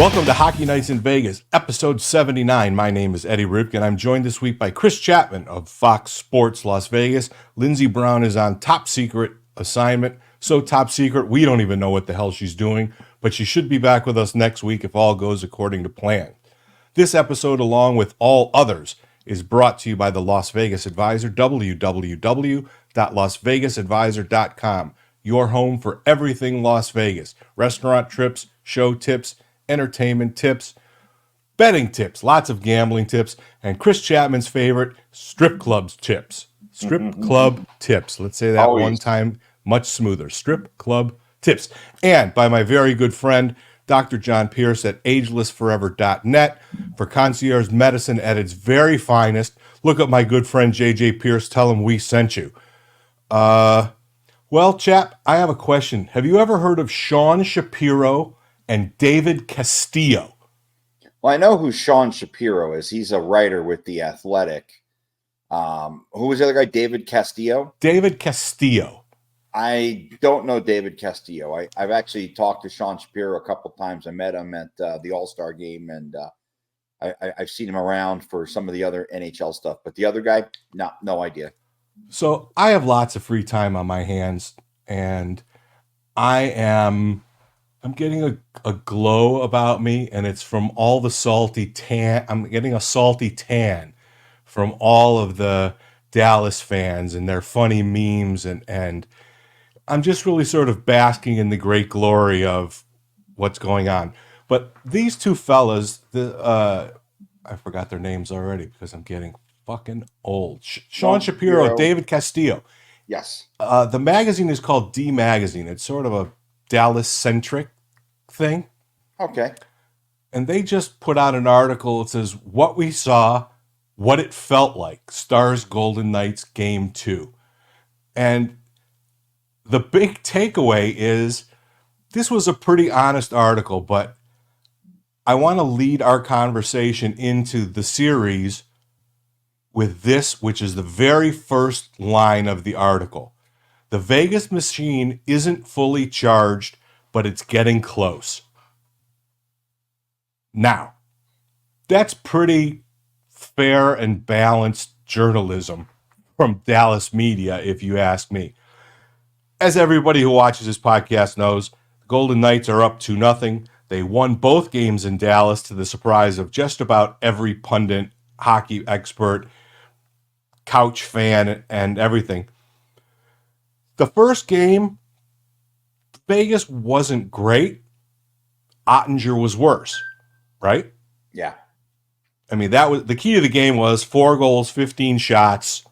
Welcome to Hockey Nights in Vegas, episode 79. My name is Eddie Ripken. I'm joined this week by Chris Chapman of Fox Sports Las Vegas. Lindsey Brown is on top secret assignment. So top secret, we don't even know what the hell she's doing, but she should be back with us next week if all goes according to plan. This episode, along with all others, is brought to you by the Las Vegas Advisor, www.lasvegasadvisor.com, your home for everything Las Vegas, restaurant trips, show tips, entertainment tips, betting tips, lots of gambling tips, and Chris Chapman's favorite, strip clubs tips. Strip club tips. Let's say that one time, much smoother. Strip club tips. And by my very good friend, Dr. John Pierce at agelessforever.net for concierge medicine at its very finest. Look up my good friend JJ Pierce. Tell him we sent you. Well, Chap, I have a question. Have you ever heard of Sean Shapiro and David Castillo? Well, I know who Sean Shapiro is. He's a writer with The Athletic. Who was the other guy? David Castillo? David Castillo. I don't know David Castillo. I've actually talked to Sean Shapiro a couple times. I met him at the All-Star game, and I've seen him around for some of the other NHL stuff. But the other guy, no idea. So I have lots of free time on my hands, and I'm getting a glow about me, and it's from all the salty tan. I'm getting a salty tan from all of the Dallas fans and their funny memes, and I'm just really sort of basking in the great glory of what's going on. But these two fellas, I forgot their names already because I'm getting fucking old. Sean Shapiro, David Castillo. Yes. The magazine is called D Magazine. It's sort of a Dallas-centric thing. Okay. And they just put out an article. It says, what we saw, what it felt like. Stars Golden Knights Game 2. And the big takeaway is this was a pretty honest article, but I want to lead our conversation into the series with this, which is the very first line of the article. The Vegas machine isn't fully charged, but it's getting close. Now, that's pretty fair and balanced journalism from Dallas media, if you ask me. As everybody who watches this podcast knows, the Golden Knights are up 2-0. They won both games in Dallas to the surprise of just about every pundit, hockey expert, couch fan, and everything. The first game, Vegas wasn't great. Ottinger was worse, right? Yeah. I mean, that was the key to the game was 4 goals, 15 shots.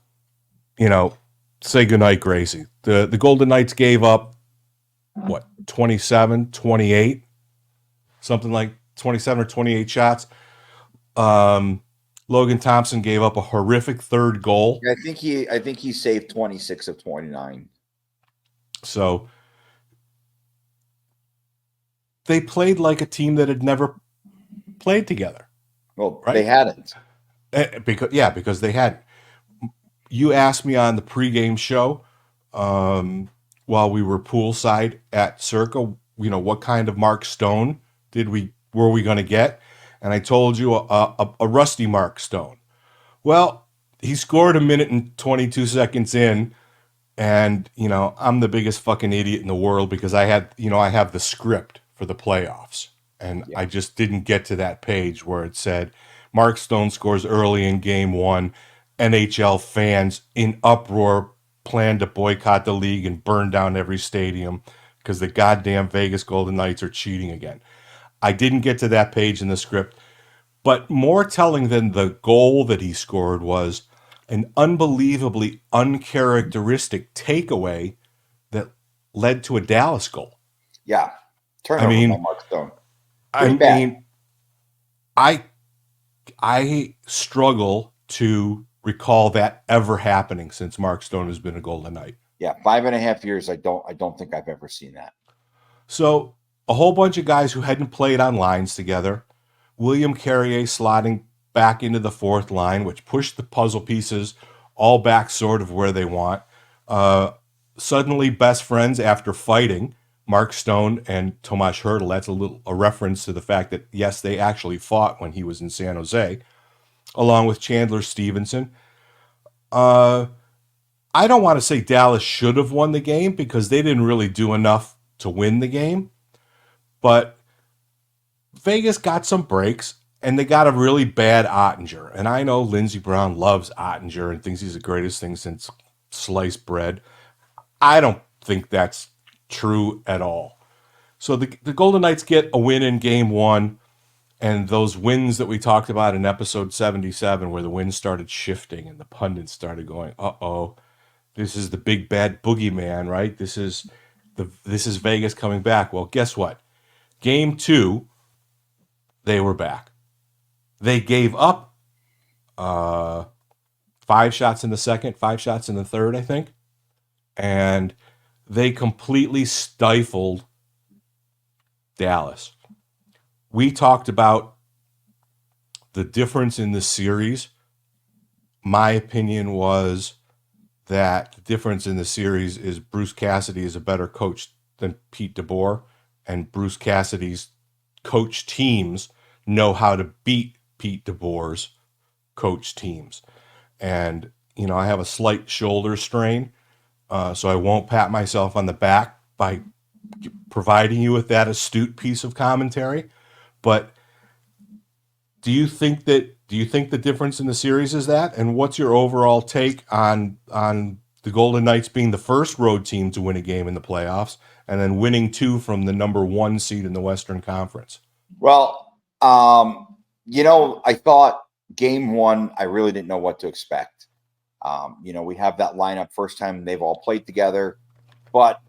Say goodnight, Gracie. The Golden Knights gave up, 27, 28? Something like 27 or 28 shots. Logan Thompson gave up a horrific third goal. I think he saved 26 of 29. So they played like a team that had never played together. Well, right? They hadn't. Because they hadn't. You asked me on the pregame show while we were poolside at Circa, what kind of Mark Stone were we going to get? And I told you a rusty Mark Stone. Well, he scored a minute and 22 seconds in, and I'm the biggest fucking idiot in the world because I have the script for the playoffs, and I just didn't get to that page where it said Mark Stone scores early in game 1. NHL fans in uproar plan to boycott the league and burn down every stadium because the goddamn Vegas Golden Knights are cheating again. I didn't get to that page in the script, but more telling than the goal that he scored was an unbelievably uncharacteristic takeaway that led to a Dallas goal. Yeah. Turnover by Mark Stone. I struggle to recall that ever happening since Mark Stone has been a Golden Knight. Yeah, 5.5 years. I don't think I've ever seen that. So a whole bunch of guys who hadn't played on lines together. William Carrier slotting back into the fourth line, which pushed the puzzle pieces all back sort of where they want. Suddenly best friends after fighting Mark Stone and Tomas Hertel. That's a reference to the fact that, yes, they actually fought when he was in San Jose, along with Chandler Stevenson. I don't want to say Dallas should have won the game because they didn't really do enough to win the game, but Vegas got some breaks and they got a really bad Ottinger. And I know Lindsey Brown loves Ottinger and thinks he's the greatest thing since sliced bread. I don't think that's true at all. So the Golden Knights get a win in game one, and those wins that we talked about in episode 77, where the winds started shifting and the pundits started going, "Uh-oh, this is the big bad boogeyman, right? This is Vegas coming back." Well, guess what? Game two, they were back. They gave up 5 shots in the second, 5 shots in the third, I think, and they completely stifled Dallas. We talked about the difference in the series. My opinion was that the difference in the series is Bruce Cassidy is a better coach than Pete DeBoer, and Bruce Cassidy's coach teams know how to beat Pete DeBoer's coach teams. And, I have a slight shoulder strain, so I won't pat myself on the back by providing you with that astute piece of commentary. But do you think the difference in the series is that? And what's your overall take on the Golden Knights being the first road team to win a game in the playoffs and then winning two from the number one seed in the Western Conference? Well, I thought game one, I really didn't know what to expect. We have that lineup first time they've all played together. But,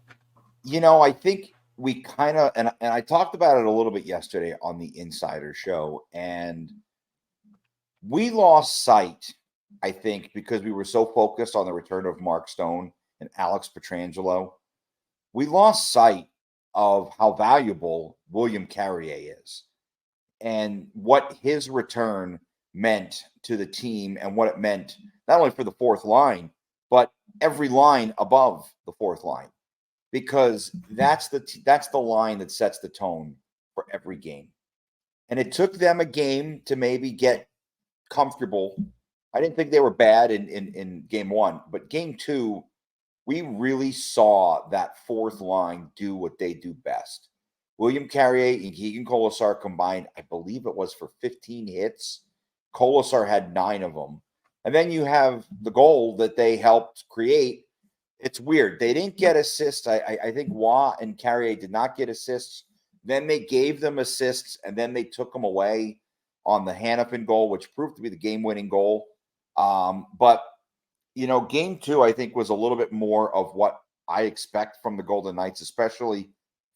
I think we kind of, and I talked about it a little bit yesterday on the Insider Show, and we lost sight, I think, because we were so focused on the return of Mark Stone and Alex Pietrangelo. We lost sight of how valuable William Carrier is and what his return meant to the team and what it meant not only for the fourth line, but every line above the fourth line, because that's the line that sets the tone for every game. And it took them a game to maybe get comfortable. I didn't think they were bad in game one, but game two, we really saw that fourth line do what they do best. William Carrier and Keegan Kolesar combined, I believe it was for 15 hits. Kolesar had 9 of them. And then you have the goal that they helped create. It's weird. They didn't get assists. I think Waugh and Carrier did not get assists. Then they gave them assists, and then they took them away on the Hannafin goal, which proved to be the game-winning goal. But game two, I think, was a little bit more of what I expect from the Golden Knights, especially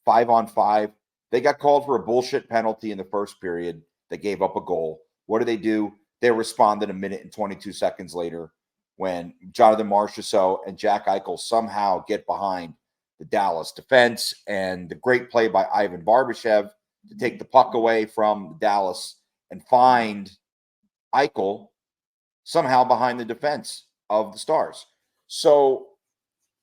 5-on-5. They got called for a bullshit penalty in the first period. They gave up a goal. What do? They responded a minute and 22 seconds later when Jonathan Marchessault and Jack Eichel somehow get behind the Dallas defense, and the great play by Ivan Barbashev to take the puck away from Dallas and find Eichel somehow behind the defense of the Stars. So,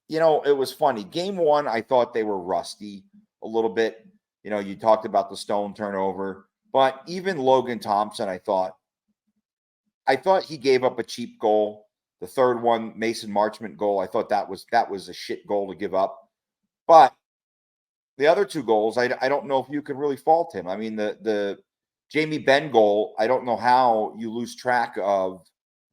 it was funny. Game one, I thought they were rusty a little bit. You talked about the Stone turnover, but even Logan Thompson, I thought he gave up a cheap goal. The third one, Mason Marchment goal, I thought that was a shit goal to give up. But the other 2 goals, I don't know if you could really fault him. I mean, the Jamie Benn goal, I don't know how you lose track of,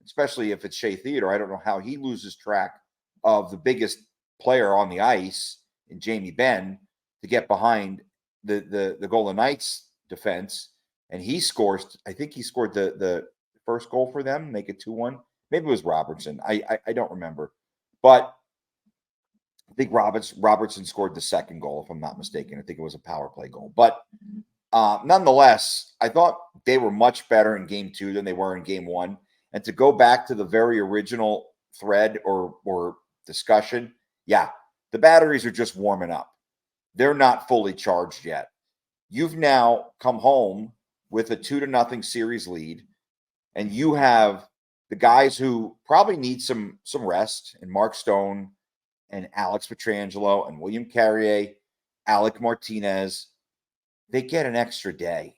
especially if it's Shea Theodore. I don't know how he loses track of the biggest player on the ice in Jamie Benn to get behind the Golden Knights defense. And he scores, I think he scored the first goal for them, make it 2-1. Maybe it was Robertson. I don't remember. But I think Robertson scored the second goal, if I'm not mistaken. I think it was a power play goal. But nonetheless, I thought they were much better in game two than they were in game one. And to go back to the very original thread or discussion, yeah, the batteries are just warming up. They're not fully charged yet. You've now come home with a 2-0 series lead, and you have the guys who probably need some rest, and Mark Stone and Alex Pietrangelo and William Carrier. Alec Martinez, they get an extra day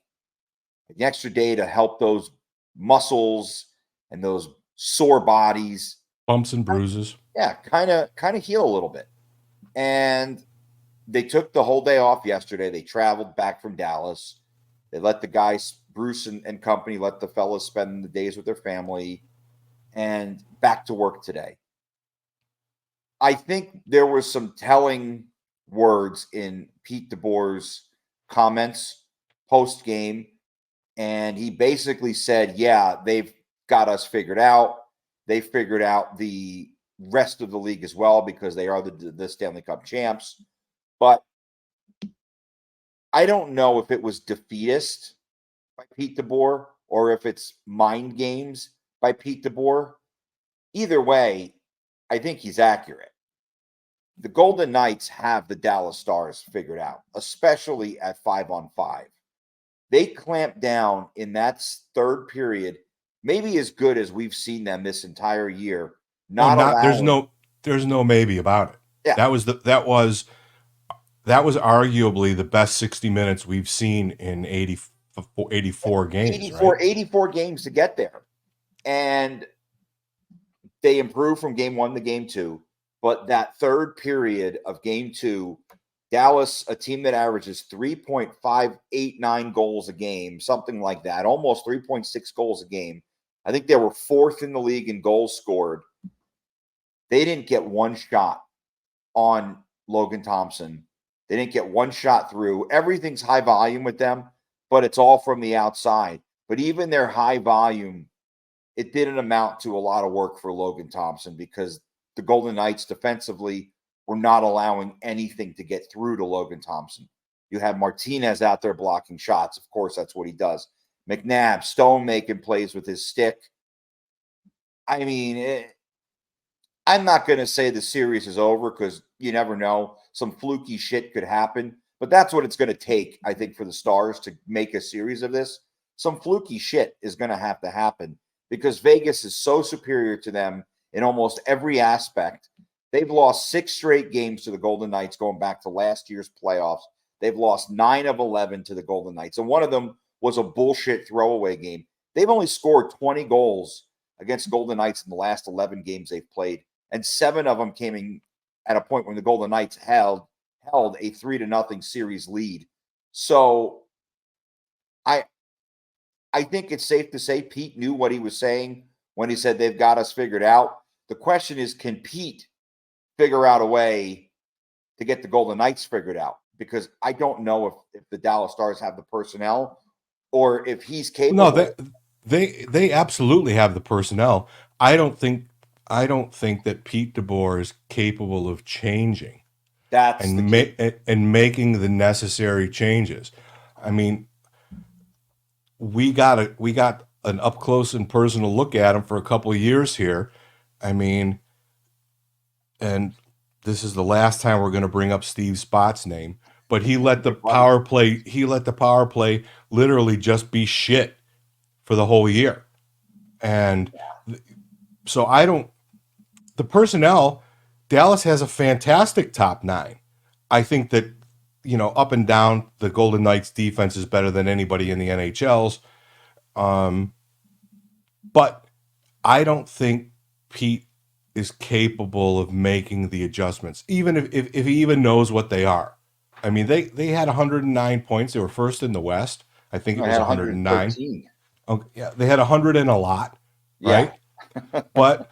to help those muscles and those sore bodies, Bumps and bruises. yeah, kind of heal a little bit. And they took the whole day off yesterday. They traveled back from Dallas. They let the guys, Bruce and company, let the fellas spend the days with their family, and back to work today. I think there was some telling words in Pete DeBoer's comments post game, and he basically said, "Yeah, they've got us figured out. They figured out the rest of the league as well because they are the Stanley Cup champs." But I don't know if it was defeatist by Pete DeBoer or if it's mind games by Pete DeBoer. Either way, I think he's accurate. The Golden Knights have the Dallas Stars figured out, especially at 5-on-5. They clamped down in that third period, maybe as good as we've seen them this entire year. Oh, Not not allowing, there's no maybe about it. yeah, That was arguably the best 60 minutes we've seen in 84 games, right? 84 games to get there. And they improved from game 1 to game 2. But that third period of game 2, Dallas, a team that averages 3.589 goals a game, something like that, almost 3.6 goals a game. I think they were 4th in the league in goals scored. They didn't get one shot on Logan Thompson. They didn't get one shot through. Everything's high volume with them, but it's all from the outside. But even their high volume, it didn't amount to a lot of work for Logan Thompson because the Golden Knights defensively were not allowing anything to get through to Logan Thompson. You have Martinez out there blocking shots. Of course, that's what he does. McNabb, Stone making plays with his stick. I mean, I'm not going to say the series is over because you never know. Some fluky shit could happen. But that's what it's going to take, I think, for the Stars to make a series of this. Some fluky shit is going to happen because Vegas is so superior to them in almost every aspect. They've lost 6 straight games to the Golden Knights going back to last year's playoffs. They've lost 9 of 11 to the Golden Knights. And one of them was a bullshit throwaway game. They've only scored 20 goals against Golden Knights in the last 11 games they've played. And 7 of them came in at a point when the Golden Knights held a 3-0 series lead. So I think it's safe to say Pete knew what he was saying when he said they've got us figured out. The question is, can Pete figure out a way to get the Golden Knights figured out? Because I don't know if the Dallas Stars have the personnel or if he's capable. No, they absolutely have the personnel. I don't think that Pete DeBoer is capable of changing That's and making the necessary changes. I mean, we got an up close and personal look at him for a couple of years here. I mean, and this is the last time we're going to bring up Steve Spott's name, but he let the power play literally just be shit for the whole year. And so the personnel, Dallas has a fantastic top 9. I think that, up and down, the Golden Knights defense is better than anybody in the NHL's. But I don't think Pete is capable of making the adjustments, even if he even knows what they are. I mean, they had 109 points. They were first in the West. I think it was 109. Okay, yeah, they had 100 and a lot, right? Yeah. But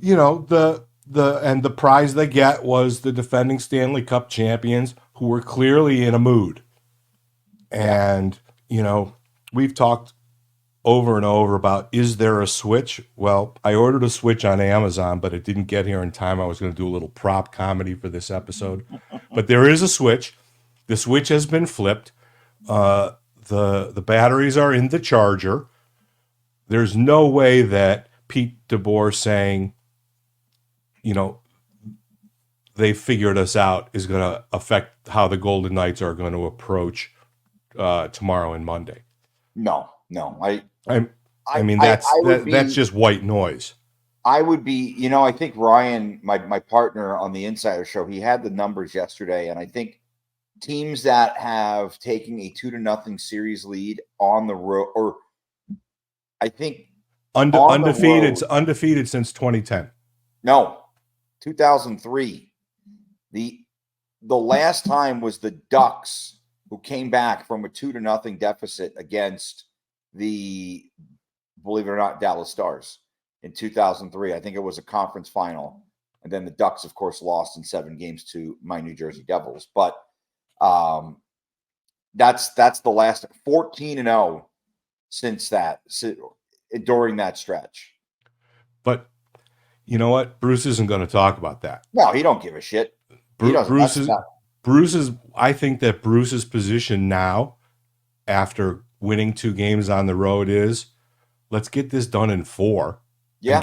the prize they get was the defending Stanley Cup champions who were clearly in a mood. And we've talked over and over about, is there a switch? Well, I ordered a switch on Amazon, but it didn't get here in time. I was going to do a little prop comedy for this episode. But there is a switch. The switch has been flipped. The batteries are in the charger. There's no way that Pete DeBoer saying, they figured us out is going to affect how the Golden Knights are going to approach tomorrow and Monday. No. I mean, that's just white noise. I would be, I think Ryan, my partner on the Insider Show, he had the numbers yesterday, and I think teams that have taken a 2-0 series lead on the road, or I think on the road. Undefeated since 2010. No, 2003. The last time was the Ducks, who came back from a 2-0 deficit against the, believe it or not, Dallas Stars in 2003. I think it was a conference final. And then the Ducks, of course, lost in 7 games to my New Jersey Devils. But that's the last 14-0 since that, during that stretch. But you know what? Bruce isn't going to talk about that. No, he don't give a shit. He doesn't. I think that Bruce's position now, after winning 2 games on the road, is let's get this done in 4 and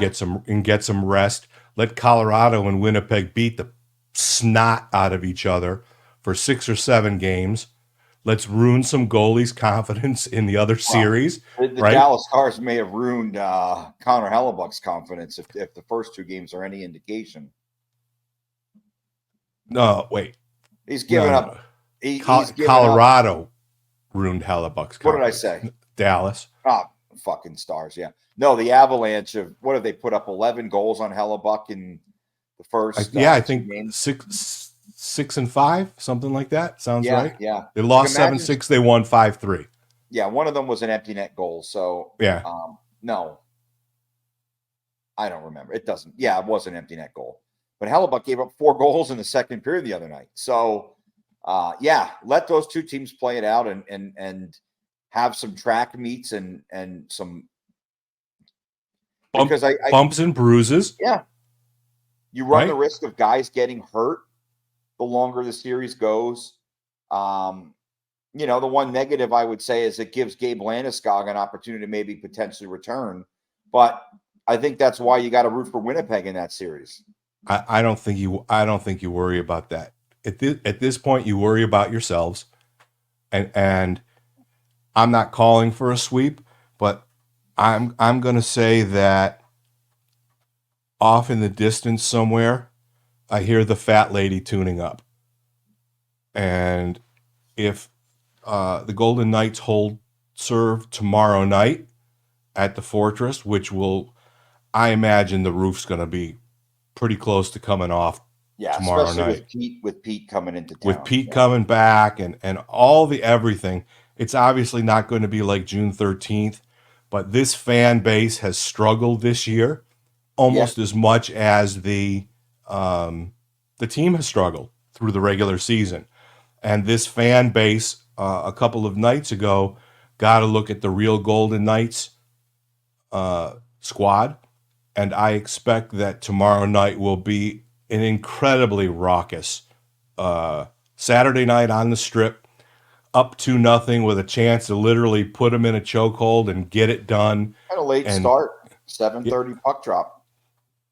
get some rest. Let Colorado and Winnipeg beat the snot out of each other for 6 or 7 games. Let's ruin some goalies' confidence in the other series. The right? Dallas Stars may have ruined Connor Hellebuck's confidence if the first 2 games are any indication. No, wait. He's given up. Colorado ruined Hellebuck's confidence. What did I say? Dallas. Oh, fucking Stars, yeah. No, the Avalanche of, what have they put up, 11 goals on Hellebuck in the first I think games? 6 and 5, something like that. Sounds right. Yeah. They lost 7-6, they won 5-3. Yeah, one of them was an empty net goal. So yeah. No. I don't remember. It doesn't. Yeah, it was an empty net goal. But Hellebuck gave up 4 goals in the second period the other night. So let those 2 teams play it out and have some track meets and some bumps and bruises. Yeah. You run the risk of guys getting hurt the longer the series goes. The one negative I would say is it gives Gabe Landeskog an opportunity to maybe potentially return. But I think that's why you got to root for Winnipeg in that series. I don't think you worry about that. At this point, you worry about yourselves. And I'm not calling for a sweep, but I'm going to say that off in the distance somewhere, I hear the fat lady tuning up. And if the Golden Knights hold serve tomorrow night at the Fortress, I imagine the roof's going to be pretty close to coming off tomorrow night. With Pete coming into town. With Pete coming back and all the everything. It's obviously not going to be like June 13th, but this fan base has struggled this year almost as much as the team has struggled through the regular season. And this fan base a couple of nights ago got to look at the real Golden Knights squad. And I expect that tomorrow night will be an incredibly raucous Saturday night on the Strip, up 2-0 with a chance to literally put them in a chokehold and get it done. Kind of late start, 7:30 puck drop.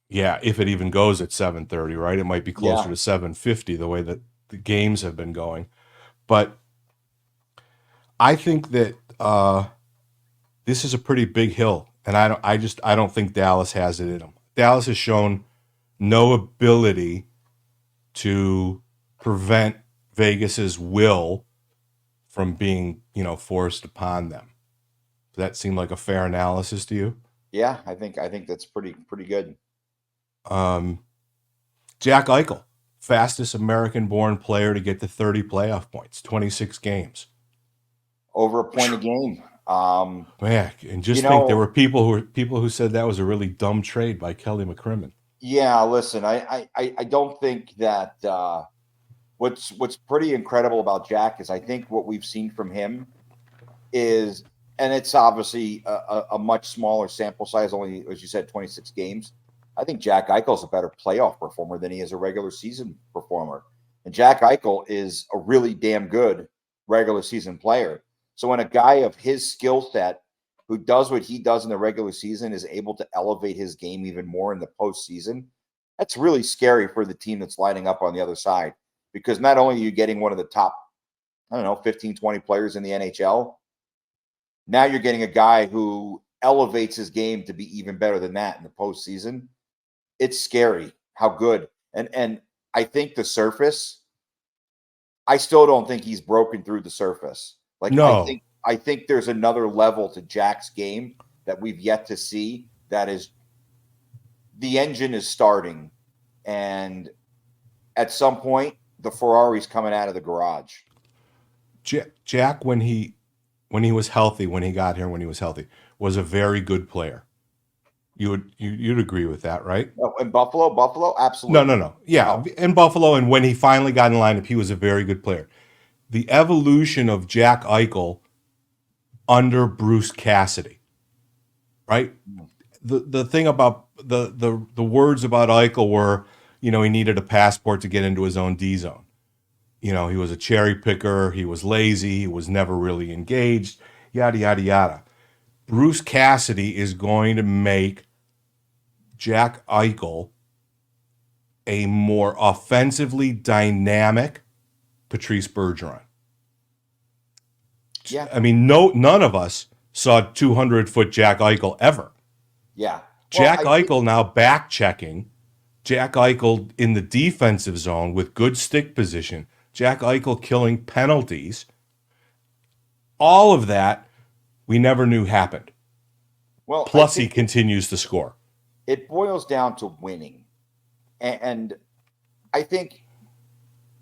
Yeah, if it even goes at 7:30, right? It might be closer to 7:50 the way that the games have been going. But I think that this is a pretty big hill. And I don't think Dallas has it in them. Dallas has shown no ability to prevent Vegas's will from being, forced upon them. Does that seem like a fair analysis to you? Yeah, I think that's pretty good. Jack Eichel, fastest American-born player to get to 30 playoff points, 26 games. Over a point a game. Man, and just think there were people who said that was a really dumb trade by Kelly McCrimmon. Yeah, listen, I don't think that what's pretty incredible about Jack is I think what we've seen from him is, and it's obviously a much smaller sample size, only, as you said, 26 games. I think Jack Eichel is a better playoff performer than he is a regular season performer. And Jack Eichel is a really damn good regular season player. So when a guy of his skill set who does what he does in the regular season is able to elevate his game even more in the postseason, that's really scary for the team that's lining up on the other side. Because not only are you getting one of the top, 15, 20 players in the NHL, now you're getting a guy who elevates his game to be even better than that in the postseason. It's scary how good. And I think the surface I still don't think he's broken through the surface. Like No, I think there's another level to Jack's game that we've yet to see. That is, the engine is starting, and at some point, the Ferrari's coming out of the garage. Jack when he was healthy, when he got here, when he was healthy, was a very good player. You'd agree with that, right? Oh, in Buffalo, No, no, absolutely. no. Yeah, No, in Buffalo, and when he finally got in lineup, he was a very good player. The evolution of Jack Eichel under Bruce Cassidy, right? The thing about the words about Eichel were, he needed a passport to get into his own D zone. He was a cherry picker, he was lazy, he was never really engaged, yada yada yada. Bruce Cassidy is going to make Jack Eichel a more offensively dynamic Patrice Bergeron. yeah, I mean, none of us saw 200-foot Jack Eichel ever. yeah. Well, Jack Eichel now back checking. Jack Eichel in the defensive zone with good stick position. Jack Eichel killing penalties. All of that we never knew happened. I Plus, he think continues to score. it boils down to winning, and I think,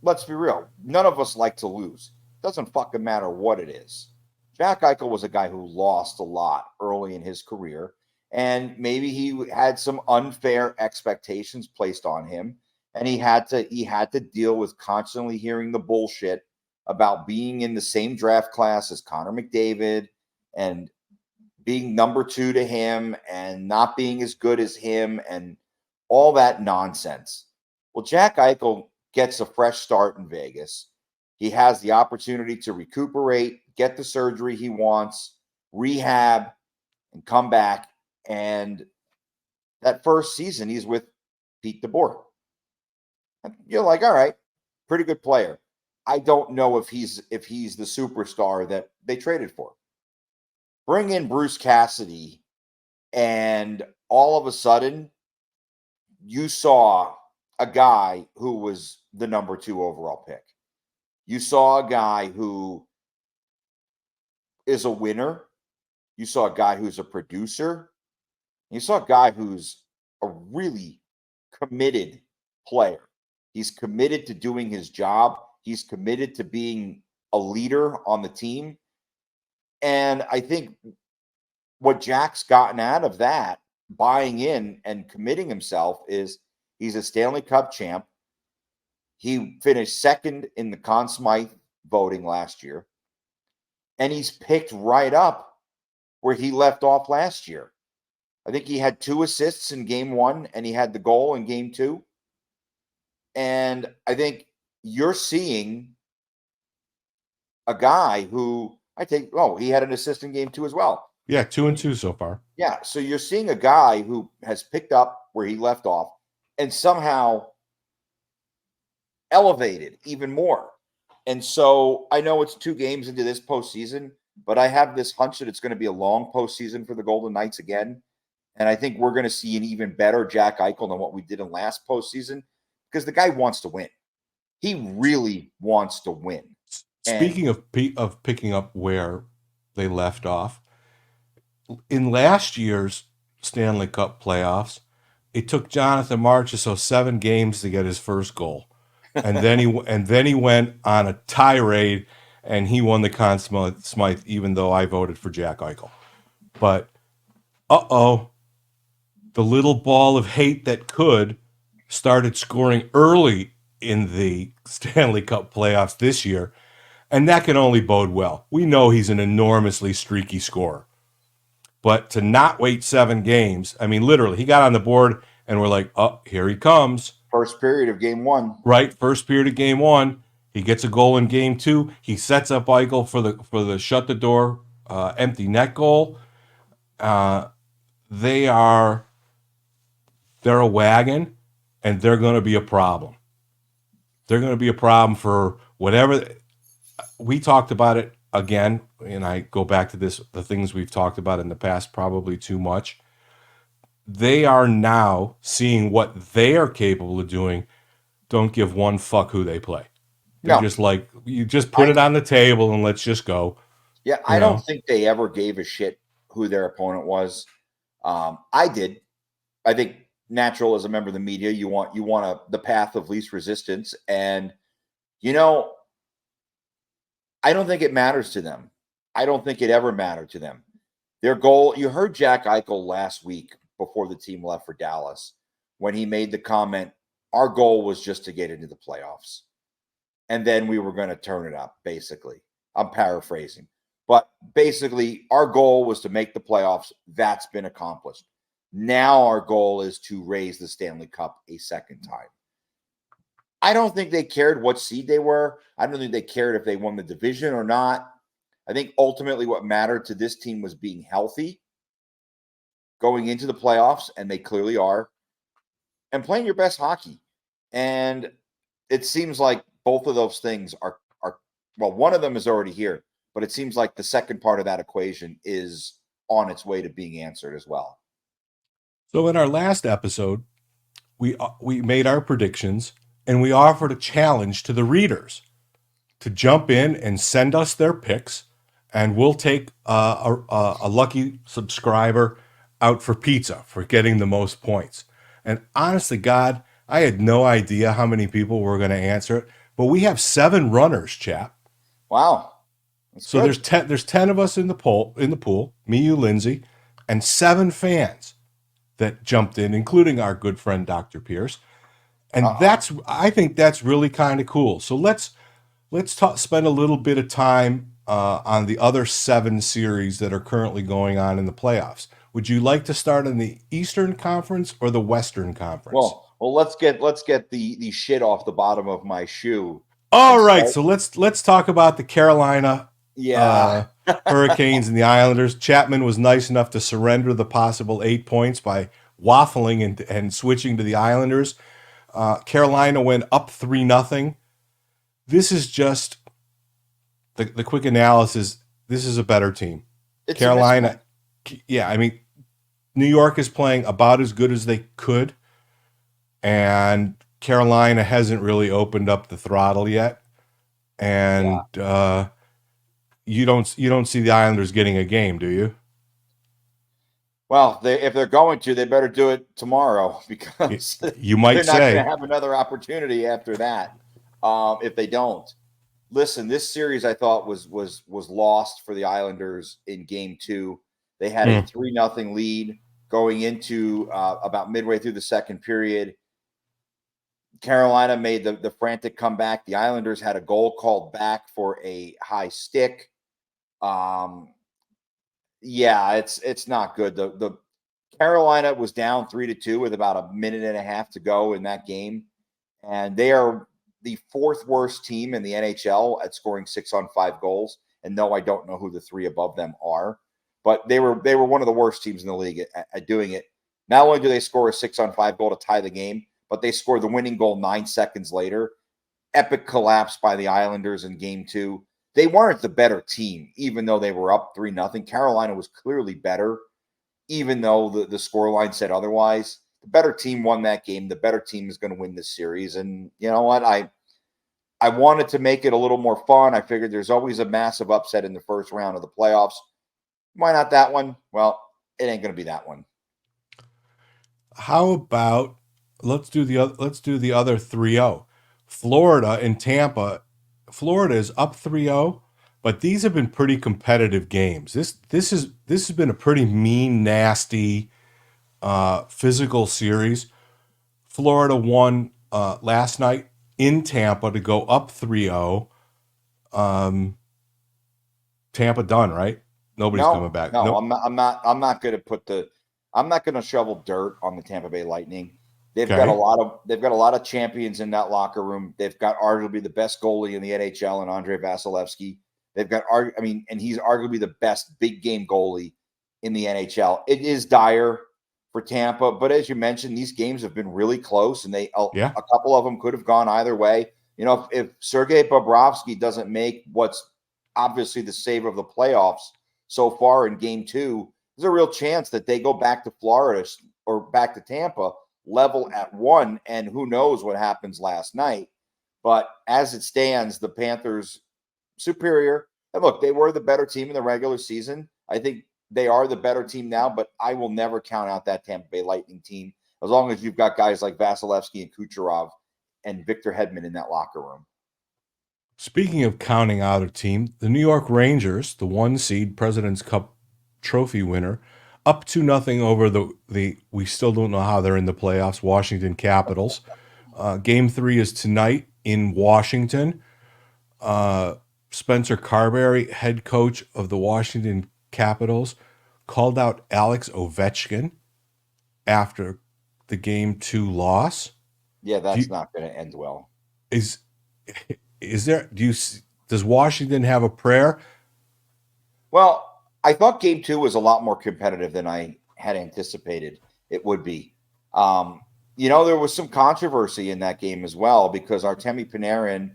let's be real, none of us like to lose. Doesn't fucking matter what it is. Jack Eichel was a guy who lost a lot early in his career, and maybe he had some unfair expectations placed on him, and he had to deal with constantly hearing the bullshit about being in the same draft class as Connor McDavid and being number 2 to him and not being as good as him and all that nonsense. Well, Jack Eichel gets a fresh start in Vegas. He has the opportunity to recuperate, get the surgery he wants, rehab, and come back. And that first season, he's with Pete DeBoer. And you're like, all right, pretty good player. I don't know if he's the superstar that they traded for. Bring in Bruce Cassidy, and all of a sudden, you saw a guy who was the number 2 overall pick. You saw a guy who is a winner. You saw a guy who's a producer. You saw a guy who's a really committed player. He's committed to doing his job. He's committed to being a leader on the team. And I think what Jack's gotten out of that, buying in and committing himself, is he's a Stanley Cup champ. He finished second in the Conn Smythe voting last year, and he's picked right up where he left off last year. I think he had 2 assists in game 1, and he had the goal in game 2. And I think you're seeing a guy who he had an assist in game 2 as well. Yeah, 2-2 so far. Yeah, so you're seeing a guy who has picked up where he left off and somehow elevated even more. And so I know it's 2 games into this postseason, but I have this hunch that it's going to be a long postseason for the Golden Knights again. And I think we're going to see an even better Jack Eichel than what we did in last postseason, because the guy wants to win. He really wants to win. Speaking of picking up where they left off, in last year's Stanley Cup playoffs, it took Jonathan Marchessault 7 games to get his first goal, and then he went on a tirade, and he won the Conn Smythe, even though I voted for Jack Eichel. But the little ball of hate that could started scoring early in the Stanley Cup playoffs this year, and that can only bode well. We know he's an enormously streaky scorer. But to not wait 7 games, I mean, literally, he got on the board and we're like, oh, here he comes. First period of game 1. Right, first period of game 1. He gets a goal in game 2. He sets up Eichel for the shut the door empty net goal. They're a wagon, and they're going to be a problem. They're going to be a problem for whatever. We talked about it again, and I go back to the things we've talked about in the past probably too much. They are now seeing what they are capable of doing. Don't give one fuck who they play. They're No, just like, you just put I it on the table and let's just go. yeah, You I don't know. think they ever gave a shit who their opponent was. I did. I think natural as a member of the media, you want the path of least resistance, and you know, I don't think it matters to them. I don't think it ever mattered to them. Their goal. You heard Jack Eichel last week before the team left for Dallas when he made the comment, "Our goal was just to get into the playoffs." And then we were going to turn it up, basically. I'm paraphrasing. But basically, our goal was to make the playoffs. That's been accomplished. Now our goal is to raise the Stanley Cup a second time. I don't think they cared what seed they were. I don't think they cared if they won the division or not. I think ultimately what mattered to this team was being healthy going into the playoffs, and they clearly are, and playing your best hockey. And it seems like both of those things are well, one of them is already here, but it seems like the second part of that equation is on its way to being answered as well. So in our last episode, we made our predictions and we offered a challenge to the readers to jump in and send us their picks, and we'll take a lucky subscriber out for pizza for getting the most points. And honestly, God, I had no idea how many people were going to answer it, but we have 7 runners, chap. Wow. That's So good. there's 10 of us in the pool, me, you, Lindsay, and 7 fans that jumped in, including our good friend Dr. Pierce. And Uh-uh. I think that's really kind of cool. So let's spend a little bit of time on the other 7 series that are currently going on in the playoffs. Would you like to start in the Eastern Conference or the Western Conference? Well, let's get the shit off the bottom of my shoe All and right, start. so let's talk about the Carolina Yeah. uh, Hurricanes and the Islanders. Chapman was nice enough to surrender the possible 8 points by waffling and switching to the Islanders. Carolina went up 3-0. This is just the quick analysis. This is a better team. It's a mismatch. Carolina, yeah, I mean, New York is playing about as good as they could, and Carolina hasn't really opened up the throttle yet. Yeah. And you don't see the Islanders getting a game, do you? Well, if they're going to, they better do it tomorrow You, because you they're might not going to say. have another opportunity after that. If they don't, listen, this series I thought was lost for the Islanders in Game 2. They had a Mm. 3-0 lead going into about midway through the second period. Carolina made the frantic comeback. The Islanders had a goal called back for a high stick. Um, yeah, it's not good. The Carolina was down 3-2 with about a minute and a half to go in that game, and they are the 4th worst team in the NHL at scoring 6-on-5 goals. And no, I don't know who the 3 above them are, but they were one of the worst teams in the league at doing it. Not only do they score a 6-on-5 goal to tie the game, but they scored the winning goal 9 seconds later. Epic collapse by the Islanders in Game 2. They weren't the better team, even though they were up 3-0. Carolina was clearly better, even though the scoreline said otherwise. The better team won that game. The better team is going to win this series. And you know what? I wanted to make it a little more fun. I figured there's always a massive upset in the first round of the playoffs. Why not that one? Well, it ain't going to be that one. How about let's do the other 3-0. Florida and Tampa. Florida is up 3-0, but these have been pretty competitive games. This has been a pretty mean, nasty, physical series. Florida won last night in Tampa to go up 3-0. Um, Tampa done, right? Nobody's coming No, back. no, Nope. I'm not going to I'm not going to shovel dirt on the Tampa Bay Lightning. Okay. They've got a lot of champions in that locker room. They've got arguably the best goalie in the NHL and Andre Vasilevsky. They've got and he's arguably the best big game goalie in the NHL. It is dire for Tampa, but as you mentioned, these games have been really close, and Yeah. a couple of them could have gone either way. You know, if Sergei Bobrovsky doesn't make what's obviously the save of the playoffs so far in Game 2, there's a real chance that they go back to Florida or back to Tampa level at 1, and who knows what happens last night. But as it stands, the Panthers superior. And look, they were the better team in the regular season. I think they are the better team now, but I will never count out that Tampa Bay Lightning team as long as you've got guys like Vasilevsky and Kucherov and Victor Hedman in that locker room. Speaking of counting out a team, the New York Rangers, the 1 seed President's Cup trophy winner, up 2-0 over the we still don't know how they're in the playoffs, Washington Capitals. Game 3 is tonight in Washington. Spencer Carberry, head coach of the Washington Capitals, called out Alex Ovechkin after the Game 2 loss. Yeah, that's not going to end well. Is there? Does Washington have a prayer? Well, I thought Game 2 was a lot more competitive than I had anticipated it would be. There was some controversy in that game as well because Artemi Panarin,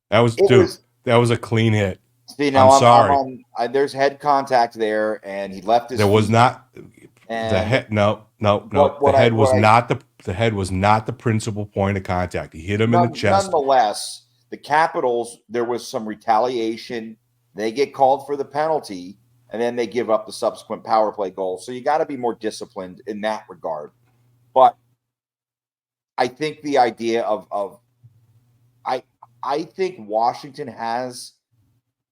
that was a clean hit. I'm sorry. There's head contact there, and he left his. There was not and the head. No. The head was not the principal point of contact. He hit him in the chest. Nonetheless, the Capitals, there was some retaliation. They get called for the penalty, and then they give up the subsequent power play goal. So you got to be more disciplined in that regard. But I think the idea I think Washington has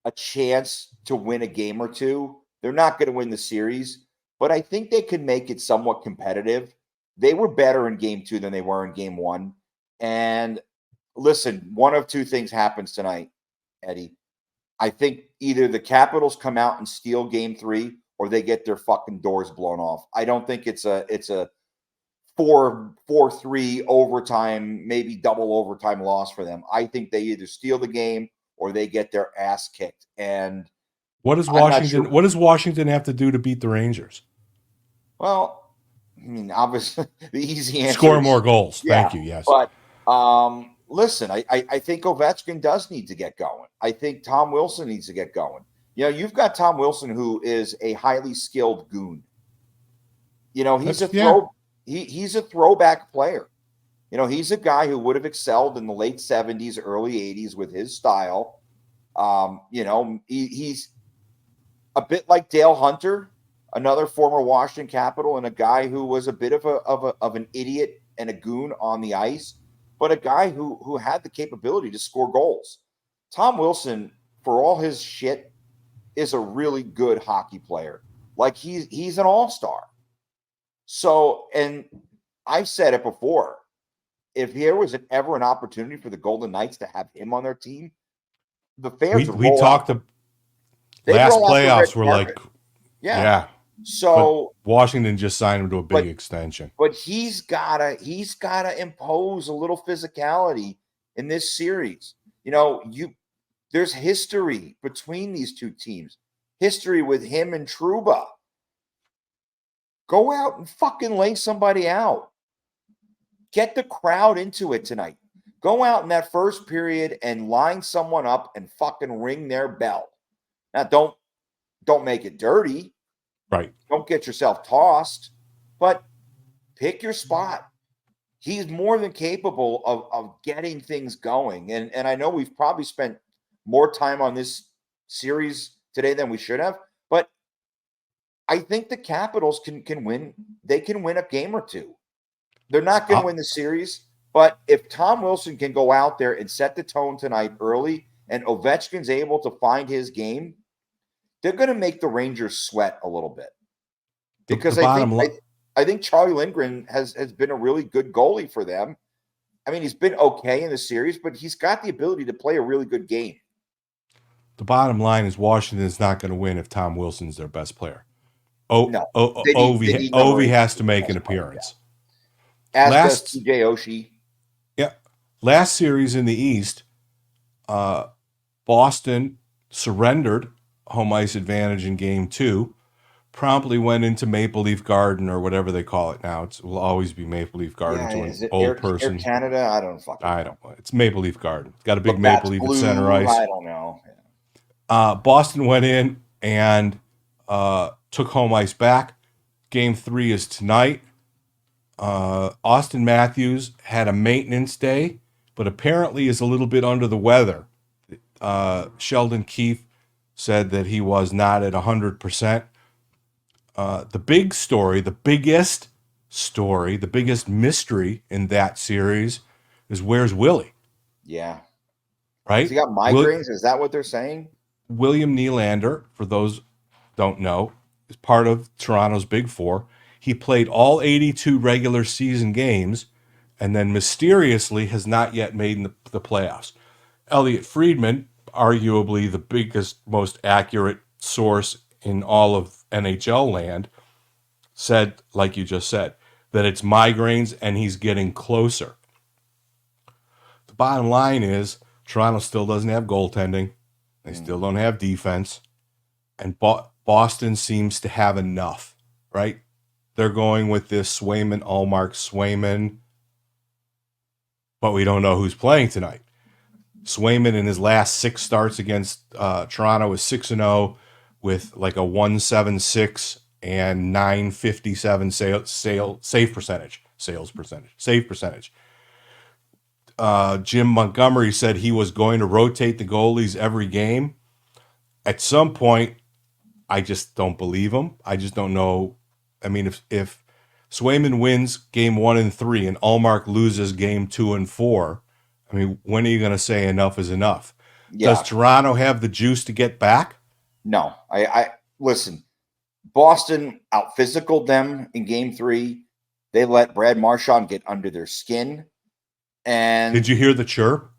a chance to win a game or two. They're not going to win the series, but I think they can make it somewhat competitive. They were better in Game 2 than they were in Game 1. And listen, one of two things happens tonight, Eddie. I think either the Capitals come out and steal Game 3 or they get their fucking doors blown off. I don't think it's a 4-3 overtime, maybe double overtime loss for them. I think they either steal the game or they get their ass kicked. And what does Washington have to do to beat the Rangers? Well, I mean, obviously, the easy answer score more goals. Yeah, thank you. Yes, but listen, I think Ovechkin does need to get going. I think Tom Wilson needs to get going. You've got Tom Wilson, who is a highly skilled goon. He's he's a throwback player. He's a guy who would have excelled in the late 70s, early 80s with his style. He's a bit like Dale Hunter, another former Washington Capital, and a guy who was a bit of an idiot and a goon on the ice, but a guy who had the capability to score goals. Tom Wilson, for all his shit, is a really good hockey player. Like he's an all-star. So, and I've said it before, if there was ever an opportunity for the Golden Knights to have him on their team, the fans we talked the last playoffs were like, yeah. So but Washington just signed him to a big extension. But he's gotta impose a little physicality in this series. There's history between these two teams. History with him and Trouba. Go out and fucking lay somebody out. Get the crowd into it tonight. Go out in that first period and line someone up and fucking ring their bell. Now, don't make it dirty. Right. Don't get yourself tossed, but pick your spot. He's more than capable of getting things going. And I know we've probably spent more time on this series today than we should have, but I think the Capitals can win. They can win a game or two. They're not going to win the series, but if Tom Wilson can go out there and set the tone tonight early and Ovechkin's able to find his game, they're going to make the Rangers sweat a little bit. Because I think Charlie Lindgren has been a really good goalie for them. I mean, he's been okay in the series, but he's got the ability to play a really good game. The bottom line is Washington's not going to win if Tom Wilson's their best player. Ovi has to make an appearance. As does TJ Oshie. Yeah. Last series in the East, Boston surrendered home ice advantage in Game 2, promptly went into Maple Leaf Garden or whatever they call it now. It will always be Maple Leaf Garden to an old person. Air Canada? I don't fucking know. I don't know. It's Maple Leaf Garden. It's got a big Maple Leaf at center ice. I don't know. Yeah. Boston went in and took home ice back. Game 3 is tonight. Austin Matthews had a maintenance day, but apparently is a little bit under the weather. Sheldon Keefe said that he was not at 100%. The big story, the biggest story, the biggest mystery in that series is where's Willie, Yeah. Has he right? got migraines? Is that what they're saying? William Nylander, for those don't know, is part of Toronto's Big Four. He played all 82 regular season games and then mysteriously has not yet made the playoffs. Elliot Friedman, arguably the biggest, most accurate source in all of NHL land, said, like you just said, that it's migraines and he's getting closer. The bottom line is Toronto still doesn't have goaltending. They still don't have defense. And Boston seems to have enough, right? They're going with this Swayman, Allmark, Swayman, but we don't know who's playing tonight. Swayman in his last 6 starts against Toronto is 6-0 with like a 176 and 957 save percentage. Jim Montgomery said he was going to rotate the goalies every game. At some point, I just don't believe him. I just don't know. I mean, if Swayman wins game 1 and 3 and Allmark loses game 2 and 4, I mean, when are you going to say enough is enough? Yeah. Does Toronto have the juice to get back? No. I listen. Boston out physicaled them in game 3. They let Brad Marchand get under their skin. And did you hear the chirp?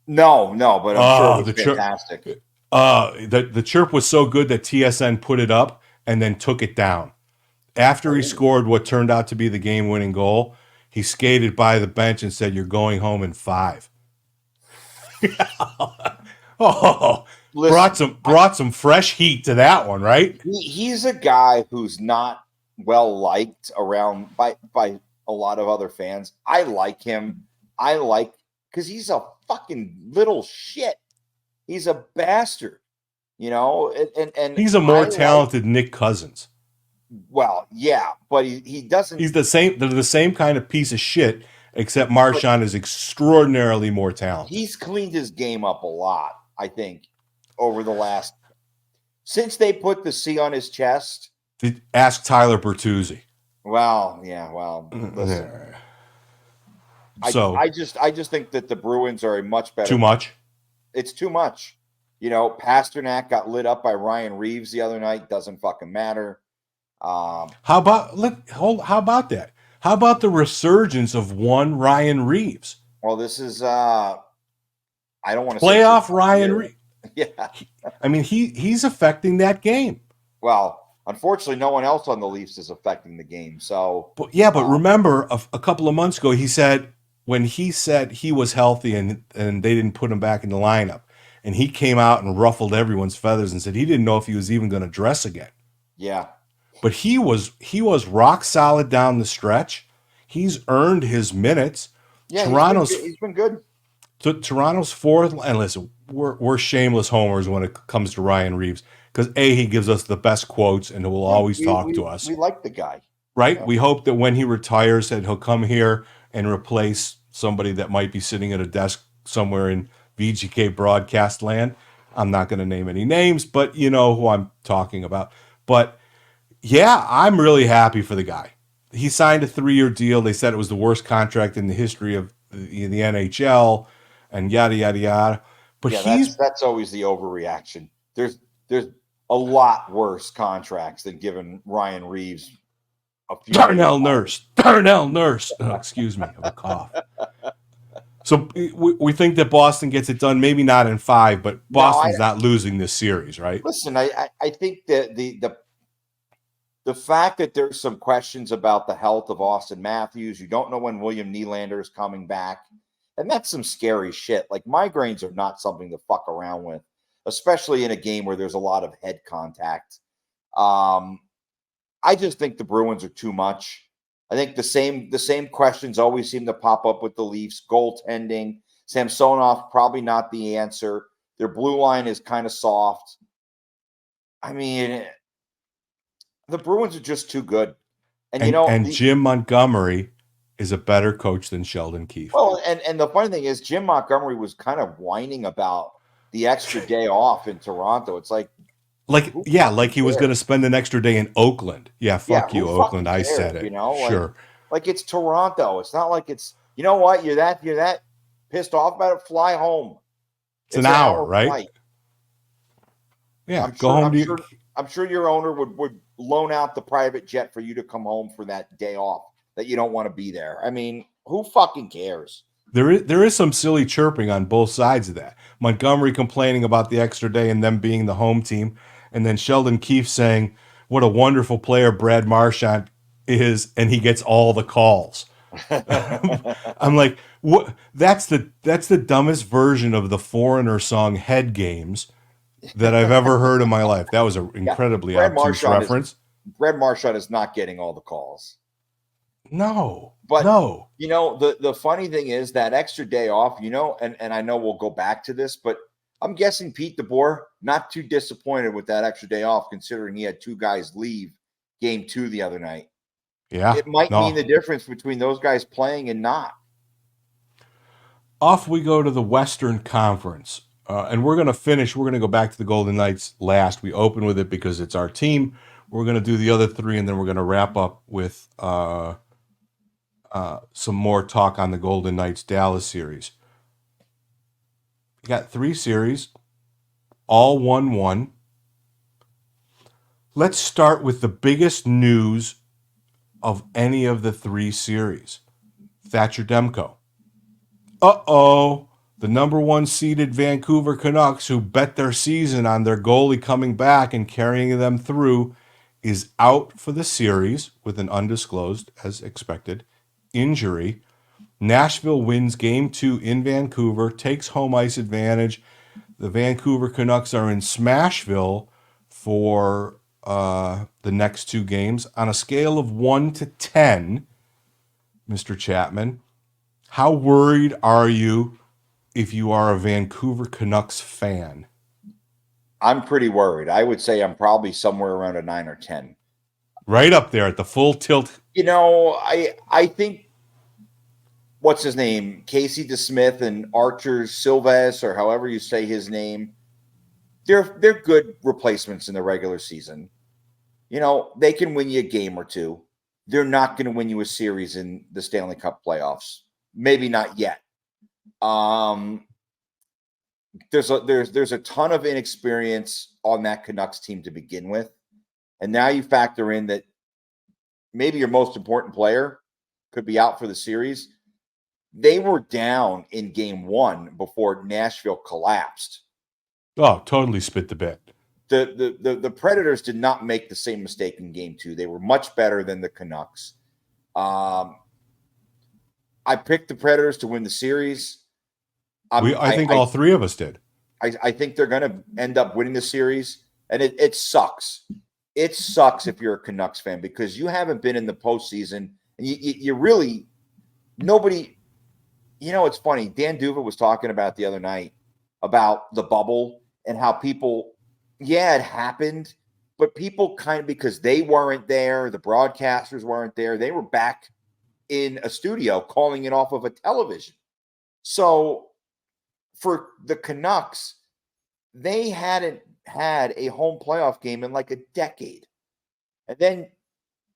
No, but I'm sure it was fantastic. The chirp was so good that TSN put it up and then took it down. After he scored what turned out to be the game-winning goal, he skated by the bench and said, "You're going home in 5." Listen, brought some fresh heat to that one, right? He's a guy who's not well liked around by a lot of other fans. I like him. Because he's a fucking little shit. He's a bastard, and he's a more talented Nick Cousins. Well, yeah, but he doesn't. He's the same. They're the same kind of piece of shit, except Marchand is extraordinarily more talented. He's cleaned his game up a lot, I think, over the last since they put the C on his chest. Ask Tyler Bertuzzi. Well, yeah. Well, listen. So I just think that the Bruins are a much better. Too much. It's too much. Pasternak got lit up by Ryan Reeves the other night. Doesn't fucking matter. How about that? How about the resurgence of one Ryan Reeves? Well, this is I don't want to playoff Ryan Reeves. Yeah. I mean, he's affecting that game. Well, unfortunately, no one else on the Leafs is affecting the game. So, but remember a couple of months ago, he said he was healthy and they didn't put him back in the lineup, and he came out and ruffled everyone's feathers and said he didn't know if he was even going to dress again. Yeah. But he was rock solid down the stretch. He's earned his minutes. Yeah, he's been good. Toronto's fourth, and listen, we're shameless homers when it comes to Ryan Reeves because he gives us the best quotes and will always talk to us. We like the guy, right? Yeah. We hope that when he retires, that he'll come here and replace somebody that might be sitting at a desk somewhere in VGK broadcast land. I'm not going to name any names, but you know who I'm talking about. But yeah, I'm really happy for the guy. He signed a 3-year deal. They said it was the worst contract in the history of the NHL, and yada yada yada. But yeah, that's always the overreaction. There's a lot worse contracts than giving Ryan Reeves a few. Darnell Nurse. Oh, excuse me, I have a cough. So we think that Boston gets it done. Maybe not in 5, but Boston's not losing this series, right? Listen, I think that the fact that there's some questions about the health of Austin Matthews, you don't know when William Nylander is coming back, and that's some scary shit. Like, migraines are not something to fuck around with, especially in a game where there's a lot of head contact. I just think the Bruins are too much. I think the same questions always seem to pop up with the Leafs. Goaltending, Samsonov probably not the answer. Their blue line is kind of soft. I mean, the Bruins are just too good. And And Jim Montgomery is a better coach than Sheldon Keefe. well, and the funny thing is, Jim Montgomery was kind of whining about the extra day off in Toronto. It's like, who Like fucking he was going to cares? spend an extra day in Oakland. Yeah, Yeah, fuck who you, Oakland. fucking I cares? said it. Sure. Like it's Toronto. It's not like it's, you know what? You're that pissed off about it. Fly home. It's an It's an hour, hour right? flight. Yeah, I'm go sure. home I'm to you. sure. I'm sure your owner would loan out the private jet for you to come home for that day off that you don't want to be there. I mean, who fucking cares? There is some silly chirping on both sides of that. Montgomery complaining about the extra day and them being the home team, and then Sheldon Keefe saying what a wonderful player Brad Marchand is, and he gets all the calls. I'm like, what? That's the dumbest version of the Foreigner song "Head Games" that I've ever heard in my life. That was an Yeah, incredibly obtuse reference. Brad Marchand is not getting all the calls. No, But no. the funny thing is that extra day off, and I know we'll go back to this, but I'm guessing Pete DeBoer not too disappointed with that extra day off, considering he had two guys leave game 2 the other night. Yeah, It might mean the no. difference between those guys playing and not. Off we go to the Western Conference. And we're going to finish. We're going to go back to the Golden Knights last. We open with it because it's our team. We're going to do the other three, and then we're going to wrap up with some more talk on the Golden Knights Dallas series. We got 3 series, all 1-1. Let's start with the biggest news of any of the 3 series. Thatcher Demko. Uh-oh. The number 1 seeded Vancouver Canucks, who bet their season on their goalie coming back and carrying them through, is out for the series with an undisclosed, as expected, injury. Nashville wins Game 2 in Vancouver, takes home ice advantage. The Vancouver Canucks are in Smashville for the next 2 games. On a scale of 1 to 10, Mr. Chapman, how worried are you if you are a Vancouver Canucks fan? I'm pretty worried. I would say I'm probably somewhere around a 9 or 10. Right up there at the full tilt. I think what's his name? Casey DeSmith and Archer Silves, or however you say his name, they're good replacements in the regular season. They can win you a game or two. They're not going to win you a series in the Stanley Cup playoffs. Maybe not yet. There's a ton of inexperience on that Canucks team to begin with. And now you factor in that maybe your most important player could be out for the series. They were down in game 1 before Nashville collapsed. Oh, totally spit the bit. The Predators did not make the same mistake in game 2. They were much better than the Canucks. I picked the Predators to win the series. I think all 3 of us did. I think they're going to end up winning the series, and it sucks. It sucks if you're a Canucks fan because you haven't been in the postseason, and you really nobody. It's funny. Dan Duva was talking about the other night about the bubble and how people, it happened, but people kind of, because they weren't there, the broadcasters weren't there, they were back in a studio calling it off of a television. So for the Canucks, they hadn't had a home playoff game in like a decade. And then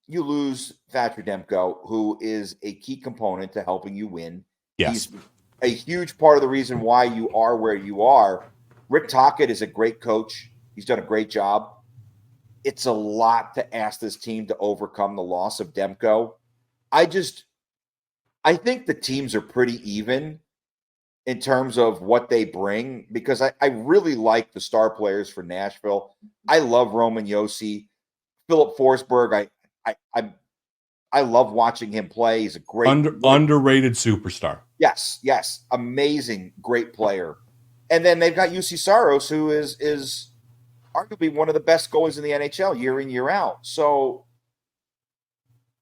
you lose Thatcher Demko, who is a key component to helping you win. Yes. He's a huge part of the reason why you are where you are. Rick Tocchet is a great coach. He's done a great job. It's a lot to ask this team to overcome the loss of Demko. I think the teams are pretty even in terms of what they bring because I really like the star players for Nashville. I love Roman Josi. Philip Forsberg, I love watching him play. He's a great underrated superstar. Yes, amazing, great player. And then they've got UC Saros, who is arguably one of the best goalies in the NHL year in, year out. So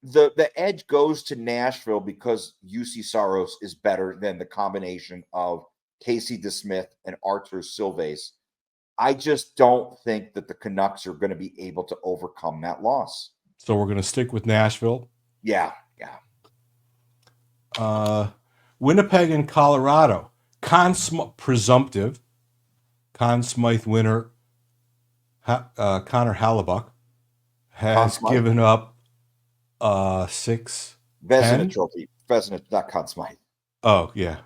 the edge goes to Nashville because UC Saros is better than the combination of Casey DeSmith and Artur Silves. I just don't think that the Canucks are going to be able to overcome that loss. So we're going to stick with Nashville. Yeah. Winnipeg and Colorado. Presumptive Conn Smythe winner Connor Hellebuck has given up 6-10. Vezina trophy. Vezina, not Conn Smythe. Oh yeah,